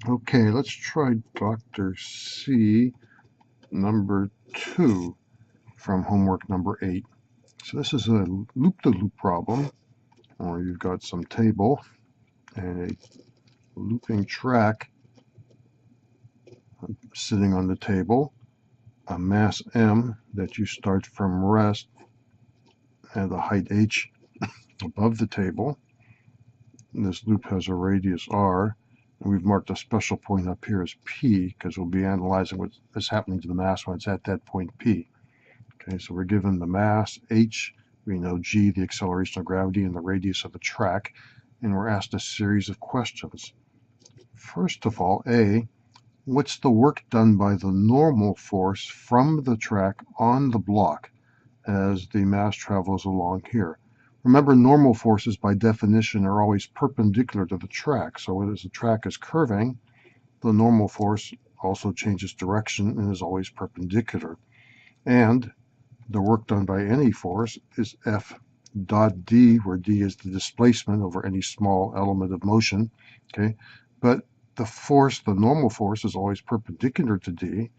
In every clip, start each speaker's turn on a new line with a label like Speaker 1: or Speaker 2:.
Speaker 1: Okay, let's try Dr. C number 2 from homework number 8. So this is a loop-the-loop problem, where you've got some table and a looping track sitting on the table, a mass m that you start from rest, and a height h above the table. And this loop has a radius r, and we've marked a special point up here as p because we'll be analyzing what is happening to the mass when it's at that point p. Okay, so we're given the mass h, we know g, the acceleration of gravity, and the radius of the track, and we're asked a series of questions. First of all, A, what's the work done by the normal force from the track on the block as the mass travels along here? Remember, normal forces by definition are always perpendicular to the track. So as the track is curving, the normal force also changes direction and is always perpendicular. And the work done by any force is F dot D, where D is the displacement over any small element of motion. Okay, but the force, the normal force, is always perpendicular to D,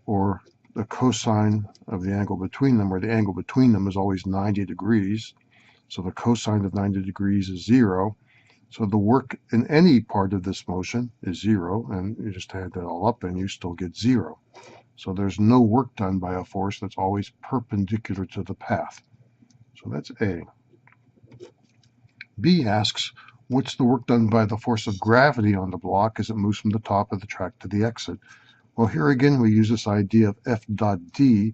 Speaker 1: or the cosine of the angle between them, where the angle between them is always 90 degrees. So the cosine of 90 degrees is 0. So the work in any part of this motion is 0, and you just add that all up and you still get 0. So there's no work done by a force that's always perpendicular to the path. So that's A. B asks, what's the work done by the force of gravity on the block as it moves from the top of the track to the exit? Well, here again, we use this idea of F dot D,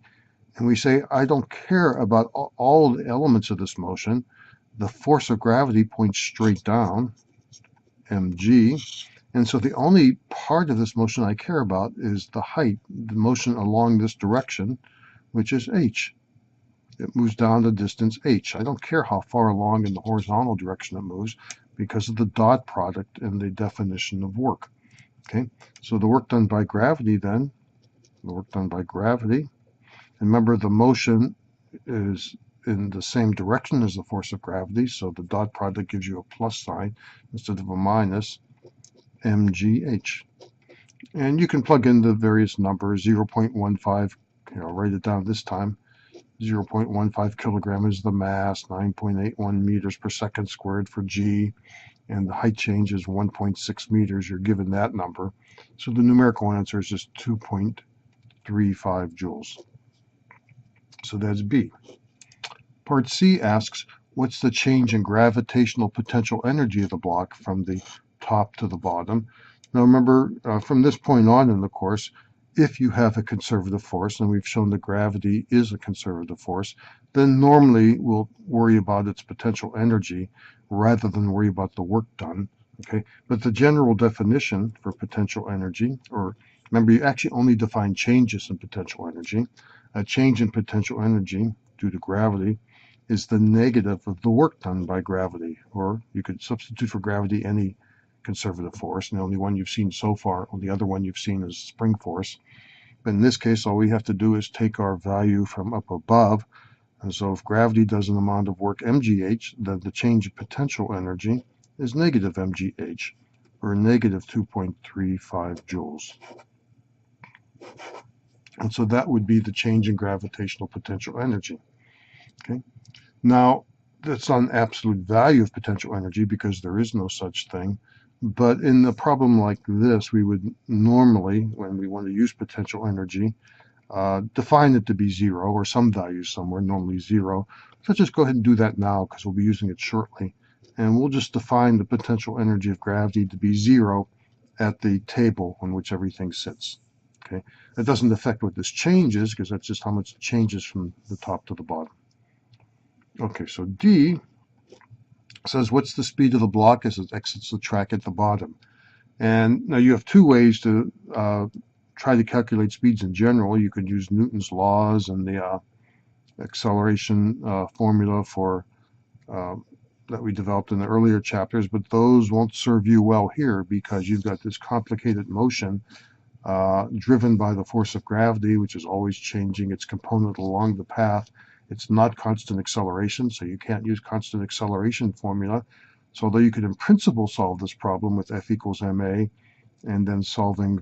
Speaker 1: and we say, I don't care about all the elements of this motion. The force of gravity points straight down, mg, and so the only part of this motion I care about is the height, the motion along this direction, which is h. It moves down the distance h. I don't care how far along in the horizontal direction it moves because of the dot product and the definition of work. Okay, so the work done by gravity then, and remember the motion is in the same direction as the force of gravity, so the dot product gives you a plus sign instead of a minus, mgh. And you can plug in the various numbers, 0.15, write it down this time, 0.15 kilogram is the mass, 9.81 meters per second squared for g, and the height change is 1.6 meters. You're given that number. So the numerical answer is just 2.35 joules. So that's B. Part C asks, what's the change in gravitational potential energy of the block from the top to the bottom? Now remember, from this point on in the course, if you have a conservative force, and we've shown that gravity is a conservative force, then normally we'll worry about its potential energy rather than worry about the work done. Okay, but the general definition for potential energy, or remember, you actually only define changes in potential energy. A change in potential energy due to gravity is the negative of the work done by gravity, or you could substitute for gravity any conservative force, and the only one you've seen so far, or the other one you've seen is spring force. But in this case, all we have to do is take our value from up above, and so if gravity does an amount of work mgh, then the change in potential energy is negative mgh, or negative 2.35 joules. And so that would be the change in gravitational potential energy. Okay. Now, that's not an absolute value of potential energy because there is no such thing. But in a problem like this, we would normally, when we want to use potential energy, define it to be 0 or some value somewhere, normally 0. So let's just go ahead and do that now because we'll be using it shortly. And we'll just define the potential energy of gravity to be 0 at the table on which everything sits. Okay, that doesn't affect what this changes because that's just how much it changes from the top to the bottom. Okay, so D says, what's the speed of the block as it exits the track at the bottom? And now you have two ways to try to calculate speeds in general. You could use Newton's laws and the acceleration formula for that we developed in the earlier chapters, but those won't serve you well here because you've got this complicated motion driven by the force of gravity, which is always changing its component along the path. It's not constant acceleration, so you can't use constant acceleration formula. So although you could in principle solve this problem with F equals ma, and then solving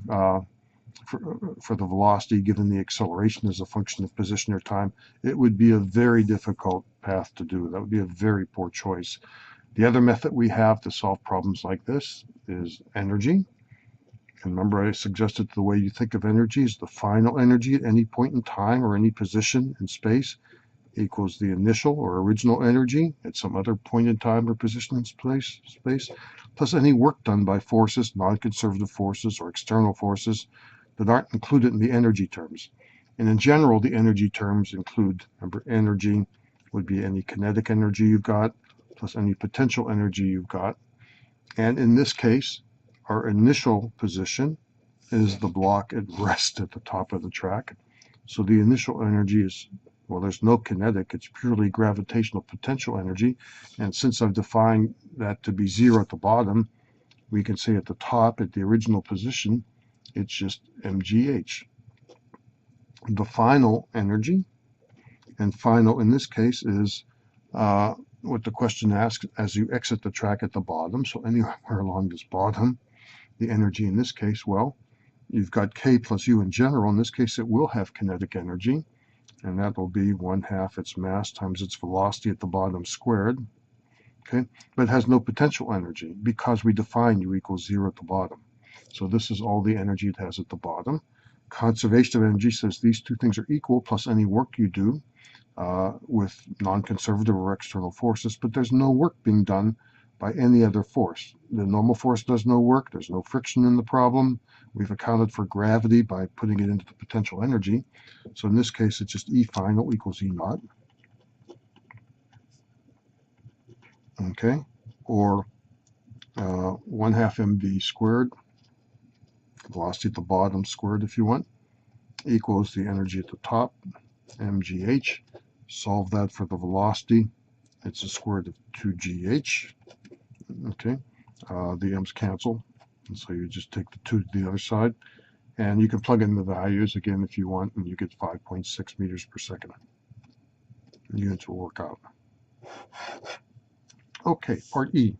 Speaker 1: for the velocity given the acceleration as a function of position or time, it would be a very difficult path to do. That would be a very poor choice. The other method we have to solve problems like this is energy. And remember, I suggested the way you think of energy is the final energy at any point in time or any position in space equals the initial or original energy at some other point in time or position in space, plus any work done by forces, non-conservative forces or external forces that aren't included in the energy terms. And in general, the energy terms include, remember, energy would be any kinetic energy you've got, plus any potential energy you've got. And in this case, our initial position is the block at rest at the top of the track. So the initial energy is, well, there's no kinetic, it's purely gravitational potential energy. And since I've defined that to be 0 at the bottom, we can say at the top, at the original position, it's just mgh. The final energy, and final in this case is what the question asks as you exit the track at the bottom. So anywhere along this bottom, the energy in this case, well, you've got k plus u in general. In this case, it will have kinetic energy, and that will be 1/2 its mass times its velocity at the bottom squared. Okay, but it has no potential energy because we define u equals 0 at the bottom. So this is all the energy it has at the bottom. Conservation of energy says these two things are equal plus any work you do with non-conservative or external forces, but there's no work being done by any other force. The normal force does no work. There's no friction in the problem. We've accounted for gravity by putting it into the potential energy. So in this case, it's just E final equals E naught. Okay, or 1/2 mv squared, velocity at the bottom squared if you want, equals the energy at the top, mgh. Solve that for the velocity. It's the square root of 2gh. Okay, the m's cancel, and so you just take the 2 to the other side, and you can plug in the values again if you want, and you get 5.6 meters per second. The units will work out. Okay, part E.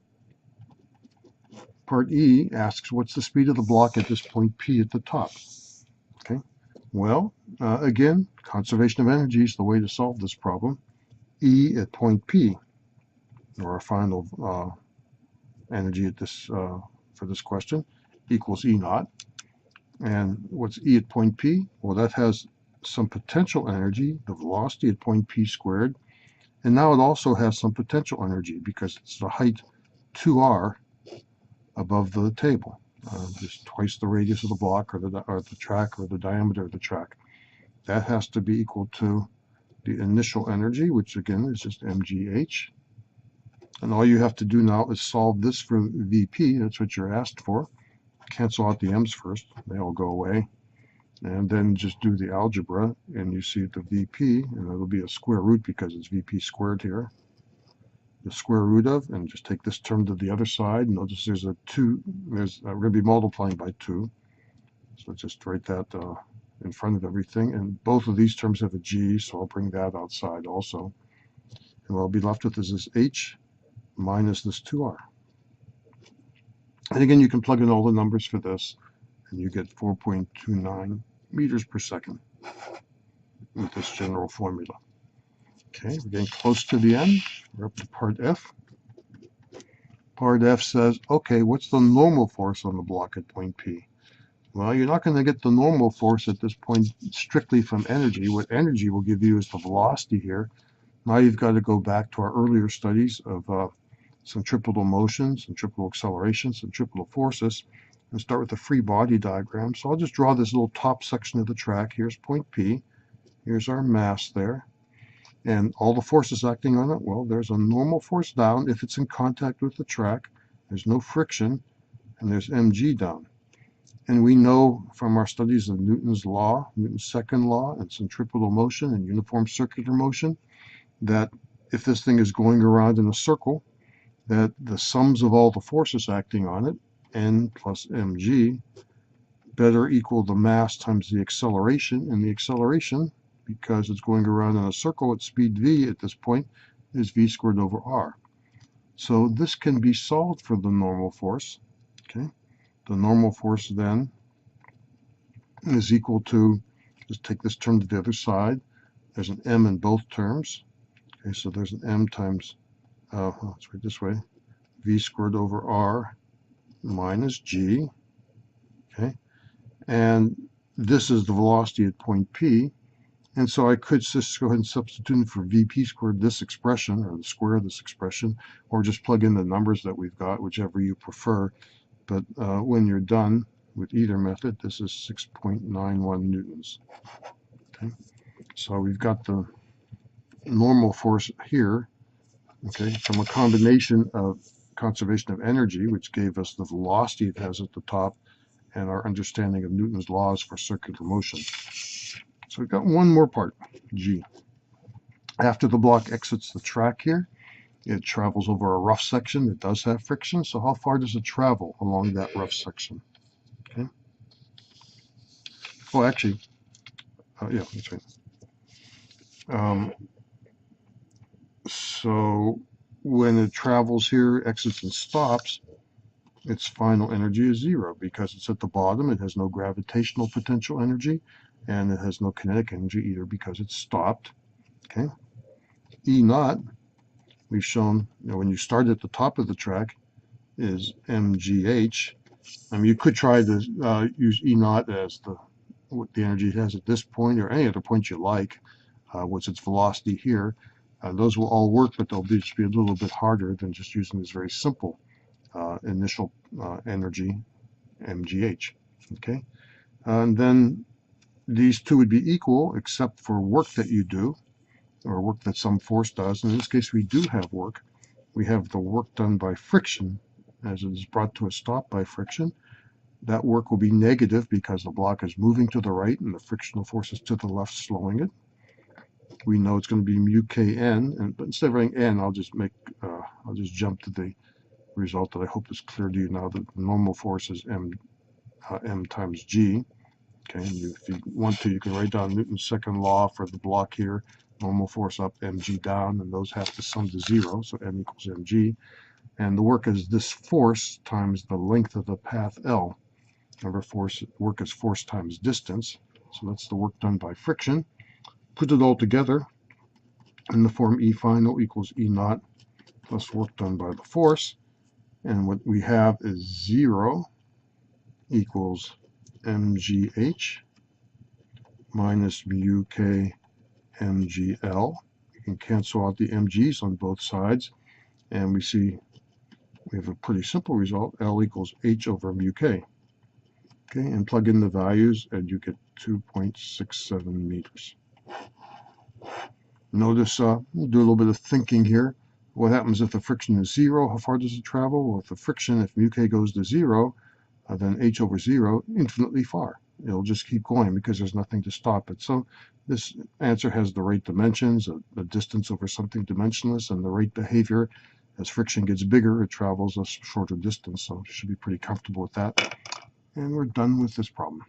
Speaker 1: Part E asks, what's the speed of the block at this point P at the top? Okay, well, again, conservation of energy is the way to solve this problem. E at point P, or our final energy at this for this question, equals E naught. And what's E at point P? Well, that has some potential energy, the velocity at point P squared, and now it also has some potential energy because it's the height 2r above the table, just twice the radius of the block or the track or the diameter of the track. That has to be equal to the initial energy, which again is just mgh. And all you have to do now is solve this for Vp. That's what you're asked for. Cancel out the m's first. They all go away. And then just do the algebra, and you see the Vp, and it'll be a square root because it's Vp squared here. The square root of, and just take this term to the other side. Notice there's a 2, we're going to be multiplying by 2. So just write that in front of everything. And both of these terms have a g, so I'll bring that outside also. And what I'll be left with is this h minus this 2r. And again, you can plug in all the numbers for this, and you get 4.29 meters per second with this general formula. Okay, we're getting close to the end. We're up to part F. Part F says, okay, what's the normal force on the block at point P? Well, you're not going to get the normal force at this point strictly from energy. What energy will give you is the velocity here. Now you've got to go back to our earlier studies of centripetal motion, centripetal acceleration, centripetal forces, and start with the free body diagram. So I'll just draw this little top section of the track. Here's point P. Here's our mass there. And all the forces acting on it, well, there's a normal force down if it's in contact with the track. There's no friction, and there's mg down. And we know from our studies of Newton's law, Newton's second law, and centripetal motion and uniform circular motion, that if this thing is going around in a circle, that the sums of all the forces acting on it, n plus mg, better equal the mass times the acceleration, and the acceleration, because it's going around in a circle at speed v at this point, is v squared over r. So this can be solved for the normal force. Okay, The normal force then is equal to, just take this term to the other side. There's an m in both terms. Okay, so there's an m times, let's write this way, v squared over r minus g. Okay, and this is the velocity at point P. And so I could just go ahead and substitute in for Vp squared this expression, or the square of this expression, or just plug in the numbers that we've got, whichever you prefer. But when you're done with either method, this is 6.91 newtons. Okay, so we've got the normal force here, okay, from a combination of conservation of energy, which gave us the velocity it has at the top, and our understanding of Newton's laws for circular motion. So we've got one more part, G. After the block exits the track here, it travels over a rough section. It does have friction, so how far does it travel along that rough section? Okay. Oh, actually, yeah, that's right. So when it travels here, exits and stops, its final energy is 0 because it's at the bottom. It has no gravitational potential energy, and it has no kinetic energy either because it's stopped. Okay. E naught, we've shown, when you start at the top of the track, is mgh. I mean, you could try to use E naught as what the energy it has at this point, or any other point you like. What's its velocity here? Those will all work, but they'll just be a little bit harder than just using this very simple initial energy, mgh. Okay, and then these two would be equal except for work that you do, or work that some force does. And in this case, we do have work. We have the work done by friction, as it is brought to a stop by friction. That work will be negative because the block is moving to the right and the frictional force is to the left, slowing it. We know it's going to be mu kn, but instead of writing n, I'll just jump to the result that I hope is clear to you now. That the normal force is m times g. Okay, and if you want to, you can write down Newton's second law for the block here. Normal force up, mg down, and those have to sum to 0, so m equals mg. And the work is this force times the length of the path L. Remember, work is force times distance. So that's the work done by friction. Put it all together in the form E final equals E naught plus work done by the force. And what we have is 0 equals mgh minus mu k mgl. We can cancel out the mg's on both sides, and we see we have a pretty simple result. L equals h over mu k. Okay, and plug in the values, and you get 2.67 meters. Notice, we'll do a little bit of thinking here. What happens if the friction is 0? How far does it travel? Well, if the friction, if mu k goes to 0, then h over 0, infinitely far. It'll just keep going because there's nothing to stop it. So this answer has the right dimensions, the distance over something dimensionless, and the right behavior. As friction gets bigger, it travels a shorter distance, so you should be pretty comfortable with that. And we're done with this problem.